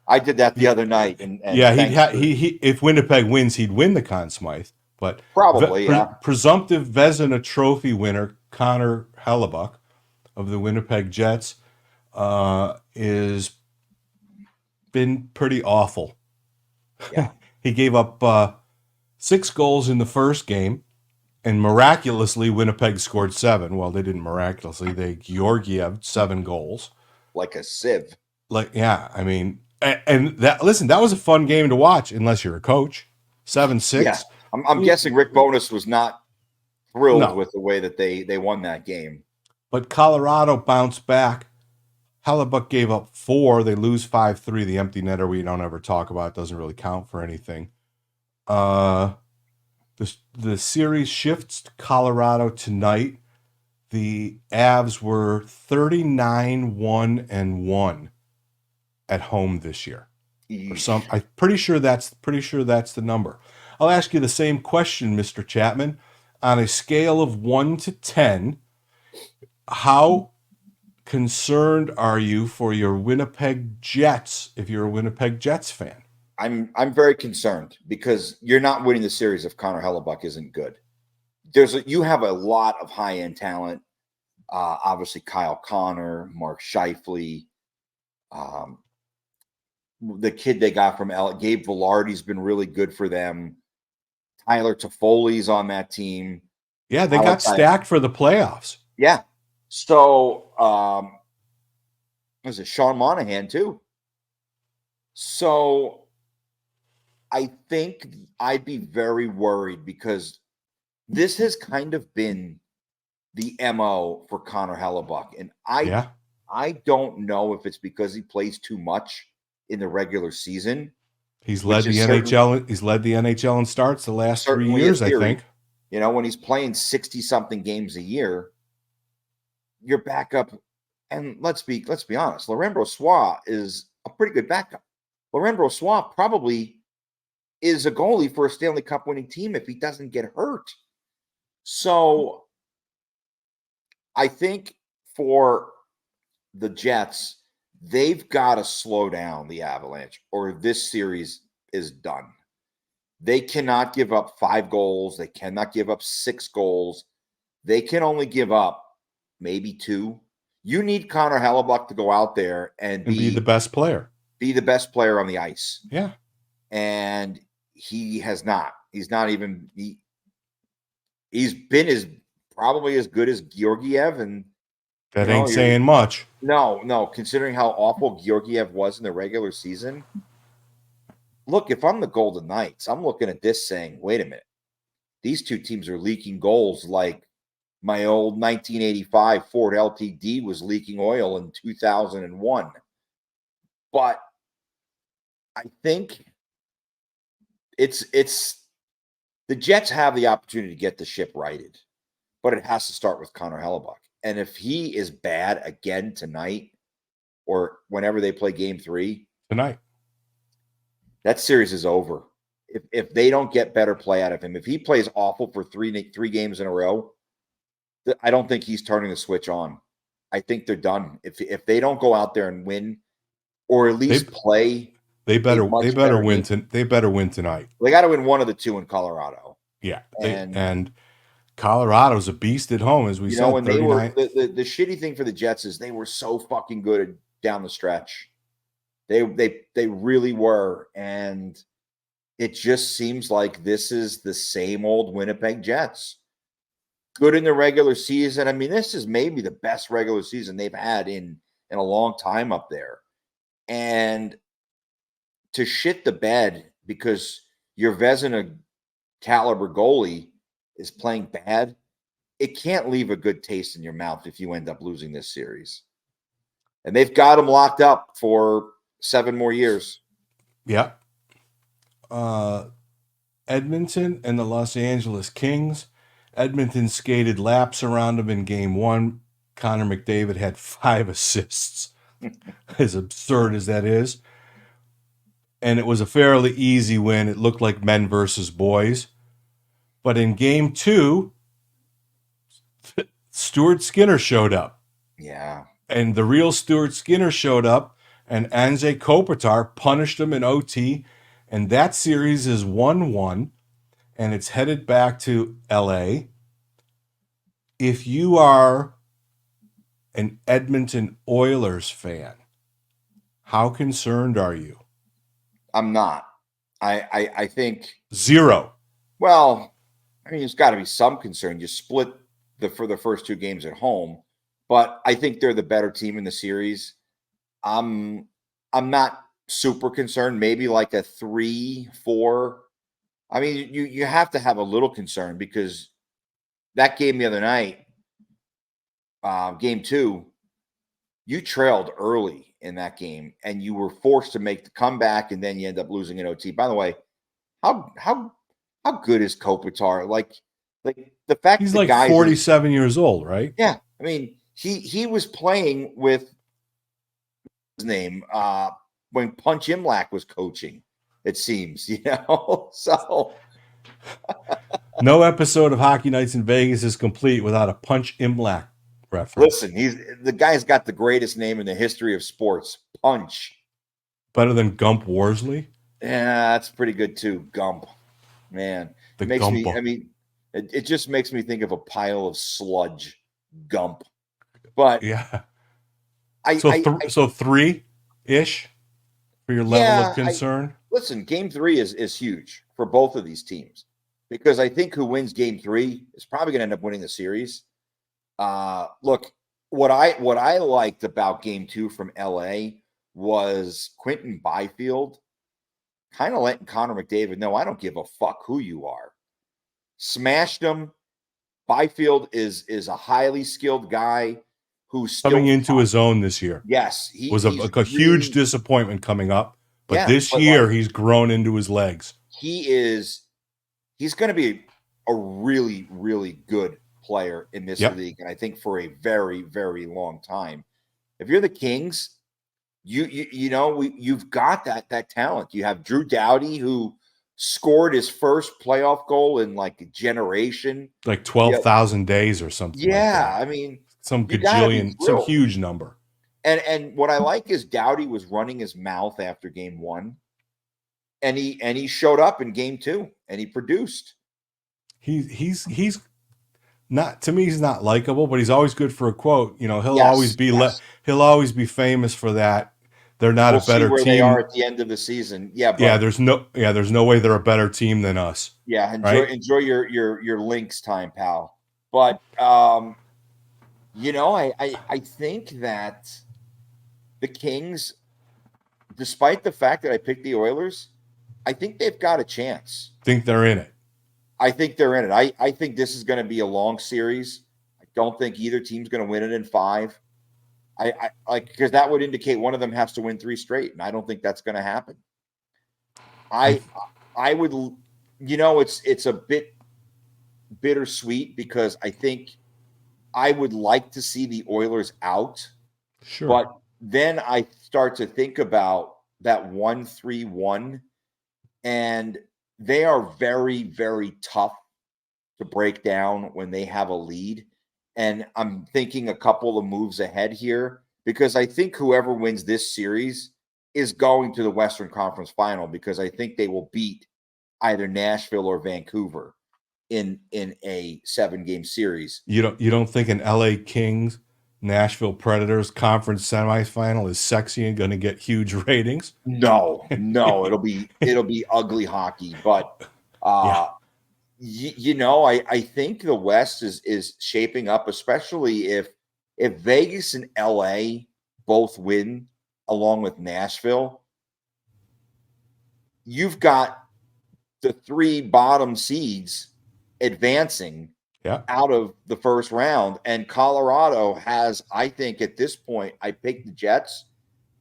I did that the other night, and yeah, he if Winnipeg wins, he'd win the Conn Smythe. But probably presumptive Vezina Trophy winner Connor Hellebuck of the Winnipeg Jets is been pretty awful. Yeah. He gave up 6 goals in the first game, and miraculously Winnipeg scored 7. Well, they didn't miraculously. They Georgiev 7 goals. Like a sieve. I mean, and that was a fun game to watch unless you're a coach. 7-6. Yeah. I'm guessing Rick Bowness was not thrilled with the way that they won that game. But Colorado bounced back. Hellebuck gave up 4. They lose 5-3. The empty netter we don't ever talk about. It doesn't really count for anything. The series shifts to Colorado tonight. The Avs were 39-1-1 at home this year. I'm pretty sure that's the number. I'll ask you the same question, Mr. Chapman. On a scale of 1 to 10, how concerned are you for your Winnipeg Jets if you're a Winnipeg Jets fan? I'm very concerned because you're not winning the series if Connor Hellebuck isn't good. You have a lot of high-end talent. Obviously, Kyle Connor, Mark Scheifele, the kid they got from Gabe Velarde's been really good for them. Tyler Toffoli's on that team. Yeah, they got stacked for the playoffs. Yeah. So, was it Sean Monahan too? So, I think I'd be very worried because this has kind of been the MO for Connor Hellebuck. And I don't know if it's because he plays too much in the regular season. He's led the NHL. He's led the NHL in starts the last 3 years, I think. You know, when he's playing 60-something games a year, your backup, and let's be honest, Laurent Brossoit is a pretty good backup. Laurent Brossoit probably is a goalie for a Stanley Cup winning team if he doesn't get hurt. So I think for the Jets, they've got to slow down the Avalanche or this series is done. They cannot give up 5 goals. They cannot give up 6 goals. They can only give up maybe 2. You need Connor Hellebuck to go out there and be the best player. Be the best player on the ice. Yeah. And he has not. He's not even he's been probably as good as Georgiev, and that ain't saying much. No, considering how awful Georgiev was in the regular season. Look, if I'm the Golden Knights, I'm looking at this saying, wait a minute. These two teams are leaking goals like my old 1985 Ford LTD was leaking oil in 2001. But I think it's the Jets have the opportunity to get the ship righted, but it has to start with Connor Hellebuck. And if he is bad again tonight or whenever they play game 3 tonight, that series is over. If they don't get better play out of him, if he plays awful for three games in a row, I don't think he's turning the switch on. I think they're done. If they don't go out there and win, or at least play, they better win. They better win tonight. They got to win one of the 2 in Colorado. Yeah, and Colorado's a beast at home, as we said. When they were the shitty thing for the Jets is they were so fucking good down the stretch. They really were, and it just seems like this is the same old Winnipeg Jets. Good in the regular season. I mean, this is maybe the best regular season they've had in a long time up there. And to shit the bed because your Vezina caliber goalie is playing bad, it can't leave a good taste in your mouth if you end up losing this series. And they've got him locked up for 7 more years. Yeah. Edmonton and the Los Angeles Kings. Edmonton skated laps around him in game one. Connor McDavid had 5 assists, as absurd as that is. And it was a fairly easy win. It looked like men versus boys. But in game two, Stuart Skinner showed up. Yeah. And the real Stuart Skinner showed up, and Anze Kopitar punished him in OT. And that series is 1-1, and it's headed back to LA. If you are an Edmonton Oilers fan, how concerned are you? I'm not. I think 0. well, I mean, there's got to be some concern. You split for the first 2 games at home, but I think they're the better team in the series. I'm not super concerned. Maybe like a 3-4. I mean, you have to have a little concern because that game the other night, game 2, you trailed early in that game and you were forced to make the comeback, and then you end up losing in OT. By the way, how good is Kopitar? Like the fact He's that the like guys 47 years old, right? yeah, I mean, he was playing with his name when Punch Imlach was coaching, it seems, So No episode of Hockey Nights in Vegas is complete without a Punch Imlach reference. listen, the guy's got the greatest name in the history of sports, Punch. Better than Gump Worsley? Yeah, that's pretty good too. Gump, man, The makes me. Gumpa. I mean, it just makes me think of a pile of sludge. Gump, but Yeah. I, So, I, I so 3-ish for your level of concern? listen. Game 3 is huge for both of these teams because I think who wins Game 3 is probably going to end up winning the series. Look, what I liked about Game 2 from LA was Quentin Byfield kind of letting Connor McDavid know, I don't give a fuck who you are. Smashed him. Byfield is a highly skilled guy who's still Coming into his own this year. Yes, Was he's a huge disappointment coming up. But yeah, this but year, like, he's grown into his legs. he's going to be a really, really good player in this Yep. league, and I think for a very, very long time. If you're the Kings, you've got that talent. You have Drew Doughty, who scored his first playoff goal in like a generation, Like 12,000 days or something like that. I mean, Some you got to be gajillion, some thrilled. huge number. And what I like is Doughty was running his mouth after game 1, and he showed up in game 2 and he produced. He's not, to me, he's not likable, but he's always good for a quote. He'll Yes, always be yes. he'll always be famous for that. They're not We'll a better see where team. they are at the end of the season. Yeah, but there's no way they're a better team than us. yeah, right? enjoy your Lynx time, pal. But I think that the Kings, despite the fact that I picked the Oilers, I think they've got a chance. Think they're in it. I think they're in it. I think this is going to be a long series. I don't think either team's going to win it in 5. I like, because that would indicate one of them has to win 3 straight, and I don't think that's going to happen. I would, it's a bit bittersweet because I think I would like to see the Oilers out. Sure. But then I start to think about that 1-3-1, and they are very, very tough to break down when they have a lead. And I'm thinking a couple of moves ahead here because I think whoever wins this series is going to the Western Conference Final because I think they will beat either Nashville or Vancouver in a 7-game series. You don't think an LA Kings Nashville Predators conference semifinal is sexy and going to get huge ratings? No, it'll be ugly hockey. But Yeah. I think the West is shaping up, especially if Vegas and LA both win along with Nashville. You've got the 3 bottom seeds advancing out of the first round, and Colorado has, I think at this point, I picked the Jets.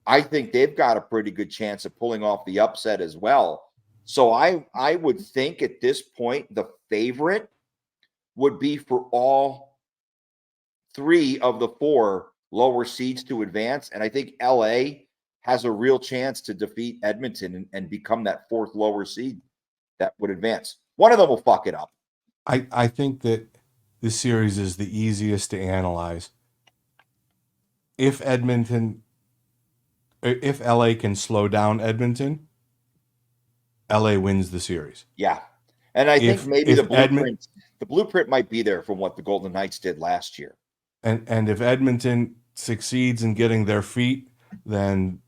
I think they've got a pretty good chance of pulling off the upset as well. So I would think at this point the favorite would be for all three of the four lower seeds to advance. And I think LA has a real chance to defeat Edmonton and become that fourth lower seed that would advance. One of them will fuck it up. I think that this series is the easiest to analyze. If LA can slow down Edmonton, LA wins the series. Yeah. And I think maybe if the blueprint might be there from what the Golden Knights did last year. And if Edmonton succeeds in getting their feet, then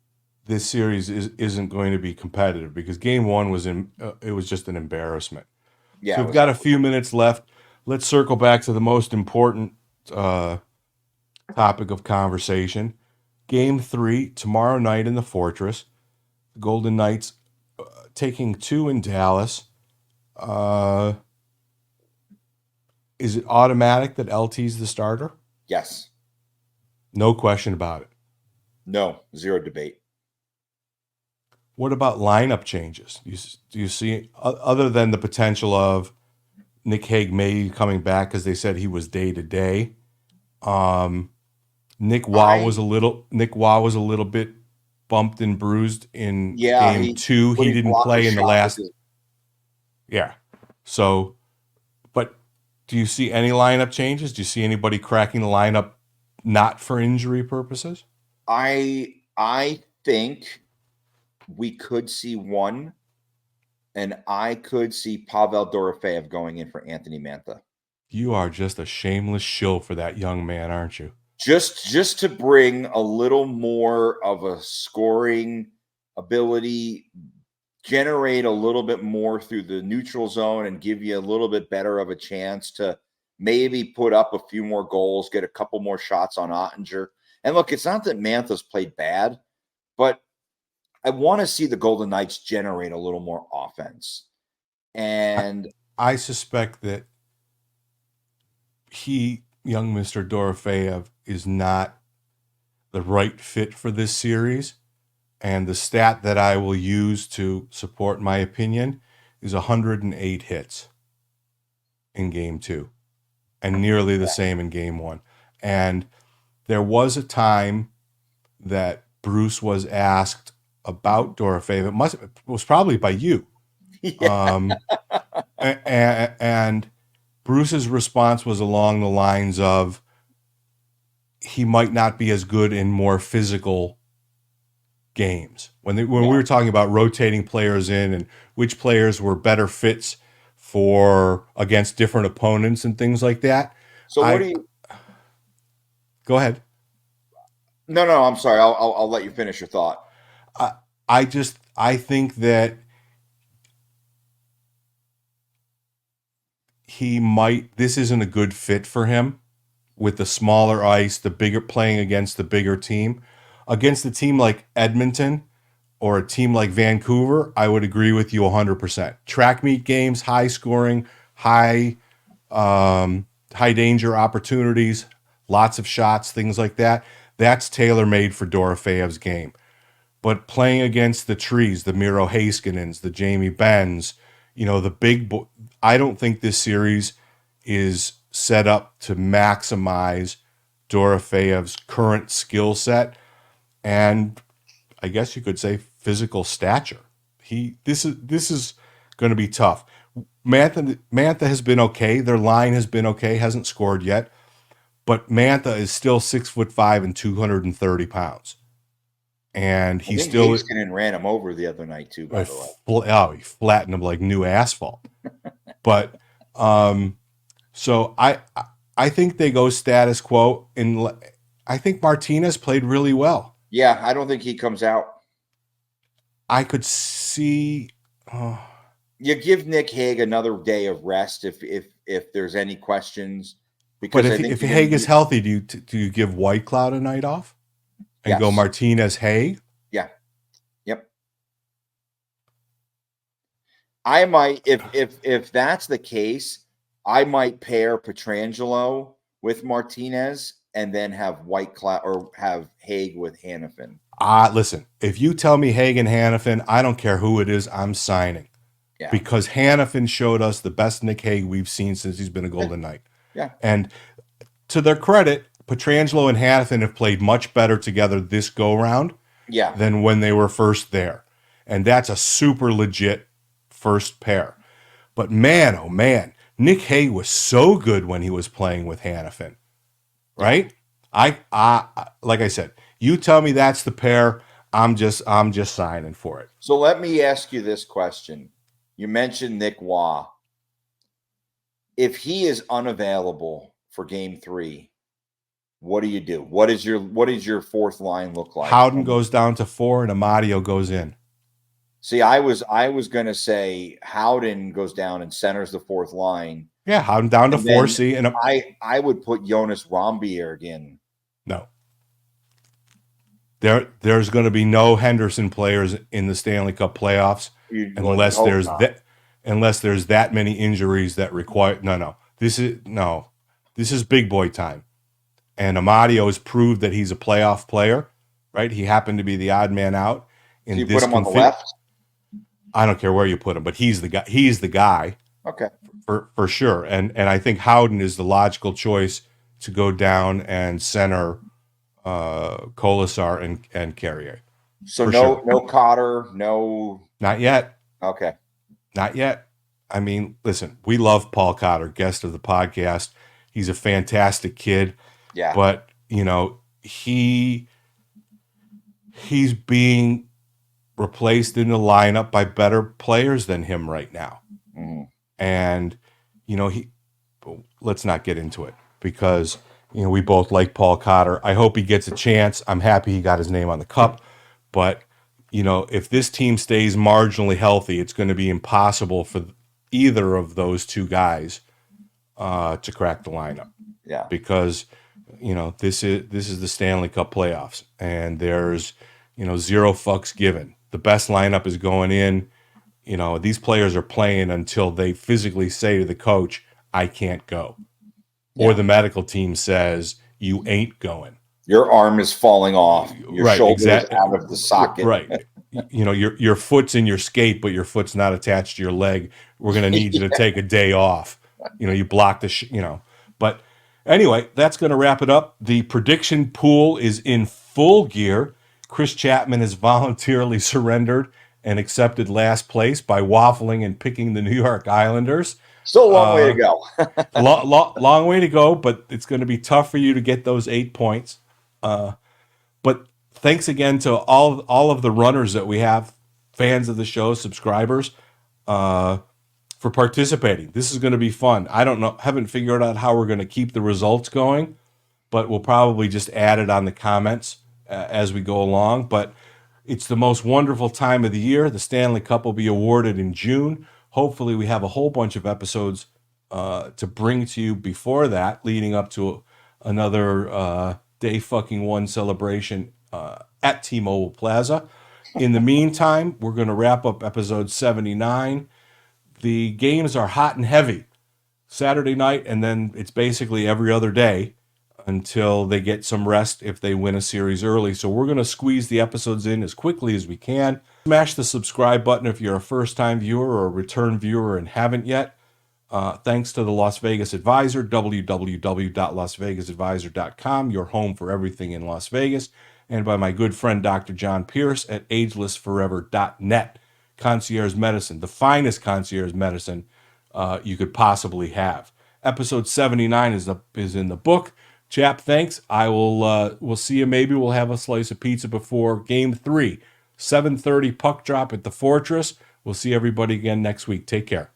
this series isn't going to be competitive because game one was it was just an embarrassment. Yeah. So we've got a few minutes left. Let's circle back to the most important topic of conversation. Game 3 tomorrow night in the Fortress. The Golden Knights taking 2 in Dallas. Is it automatic that LT's the starter? Yes. No question about it. No, zero debate. What about lineup changes? Do you see, other than the potential of Nick Hague maybe coming back because they said he was day to day? Nick Waugh was a little bit bumped and bruised in game 2. He didn't play in the last. Yeah. So, but do you see any lineup changes? Do you see anybody cracking the lineup not for injury purposes? I think we could see one, and I could see Pavel Dorofeyev going in for Anthony Mantha. You are just a shameless shill for that young man, aren't you? Just to bring a little more of a scoring ability, generate a little bit more through the neutral zone, and give you a little bit better of a chance to maybe put up a few more goals, get a couple more shots on Ottinger. And look, it's not that Mantha's played bad, but I want to see the Golden Knights generate a little more offense. And I suspect that young Mr. Dorofeyev, is not the right fit for this series. And the stat that I will use to support my opinion is 108 hits in game 2 and nearly the same in game 1. And there was a time that Bruce was asked about Dorofeyev. It was probably by you. Yeah. And Bruce's response was along the lines of, he might not be as good in more physical games. When we were talking about rotating players in and which players were better fits for against different opponents and things like that. So what do you? Go ahead. No, I'm sorry. I'll let you finish your thought. I think that this isn't a good fit for him with the smaller ice, the bigger, playing against the bigger team. Against a team like Edmonton or a team like Vancouver, I would agree with you 100%. Track meet games, high scoring, high danger opportunities, lots of shots, things like that. That's tailor-made for Dorofeyev's game. But playing against the trees, the Miro Haskinens, the Jamie Benns, the big I don't think this series is set up to maximize Dorofeyev's current skill set and, I guess you could say, physical stature. This is going to be tough. Mantha has been okay. Their line has been okay. Hasn't scored yet, but Mantha is still 6'5" and 230 pounds, and he still. Heiskanen ran him over the other night too. By the way, he flattened him like new asphalt. But so I think they go status quo, and I think Martinez played really well. Yeah, I don't think he comes out. I could see. You give Nick Hague another day of rest if there's any questions. Because but if Hague is healthy, do you give Whitecloud a night off and go Martinez Hague? Yeah. Yep. I might if that's the case, I might pair Pietrangelo with Martinez and then have Whitecloud or have Hague with Hanifin. Listen, if you tell me Hague and Hanifin, I don't care who it is, I'm signing. Yeah. because Hannafin showed us the best Nick Hague we've seen since he's been a Golden Knight. Yeah. And to their credit, Petrangelo and Hannafin have played much better together this go-round Yeah. than when they were first there. And that's a super legit first pair. But man, oh man, Nick Hague was so good when he was playing with Hannafin, right? I like I said, you tell me that's the pair, I'm just signing for it. So let me ask you this question. You mentioned Nick Waugh. If he is unavailable for Game 3, what do you do? What is your fourth line look like? Howden goes down to 4 and Amadio goes in. See, I was going to say Howden goes down and centers the fourth line. Yeah, Howden down to 4. See, and I would put Jonas Romberg in. No. There's going to be no Henderson players in the Stanley Cup playoffs unless there's that many injuries that require This is big boy time. And Amadio has proved that he's a playoff player, right? He happened to be the odd man out in so you this put him on the left? I don't care where you put him, but he's the guy. Okay. For sure. And I think Howden is the logical choice to go down and center Kolasar and Carrier. So no Cotter, no. Not yet. Okay. Not yet. I mean, listen, we love Paul Cotter, guest of the podcast. He's a fantastic kid. Yeah. But, he's being replaced in the lineup by better players than him right now. Mm-hmm. And, let's not get into it because, we both like Paul Cotter. I hope he gets a chance. I'm happy he got his name on the cup. But, if this team stays marginally healthy, it's going to be impossible for either of those two guys to crack the lineup. Yeah. Because, this is the Stanley Cup playoffs and there's, zero fucks given. The best lineup is going in. These players are playing until they physically say to the coach, I can't go. Yeah. Or the medical team says, you ain't going. Your arm is falling off. Your shoulder is out of the socket. Right. Your foot's in your skate, but your foot's not attached to your leg. We're going to need you to take a day off. You block the, But anyway, that's going to wrap it up. The prediction pool is in full gear. Chris Chapman has voluntarily surrendered and accepted last place by waffling and picking the New York Islanders. Still a long way to go. long way to go, but it's going to be tough for you to get those 8 points. But thanks again to all of the runners that we have, fans of the show, subscribers, for participating. This is going to be fun. I don't know, haven't figured out how we're going to keep the results going, but we'll probably just add it on the comments as we go along. But it's the most wonderful time of the year. The Stanley Cup will be awarded in June. Hopefully we have a whole bunch of episodes to bring to you before that, leading up to another day fucking one celebration at T-Mobile Plaza. In the meantime, we're going to wrap up episode 79. The games are hot and heavy Saturday night, and then it's basically every other day until they get some rest if they win a series early. So we're going to squeeze the episodes in as quickly as we can. Smash the subscribe button if you're a first-time viewer or a return viewer and haven't yet. Thanks to the Las Vegas Advisor, www.lasvegasadvisor.com, your home for everything in Las Vegas, and by my good friend Dr. John Pierce at agelessforever.net. Concierge medicine, the finest concierge medicine you could possibly have. Episode 79 is in the book. Chap, thanks. We'll see you. Maybe we'll have a slice of pizza before Game 3. 7:30 puck drop at the Fortress. We'll see everybody again next week. Take care.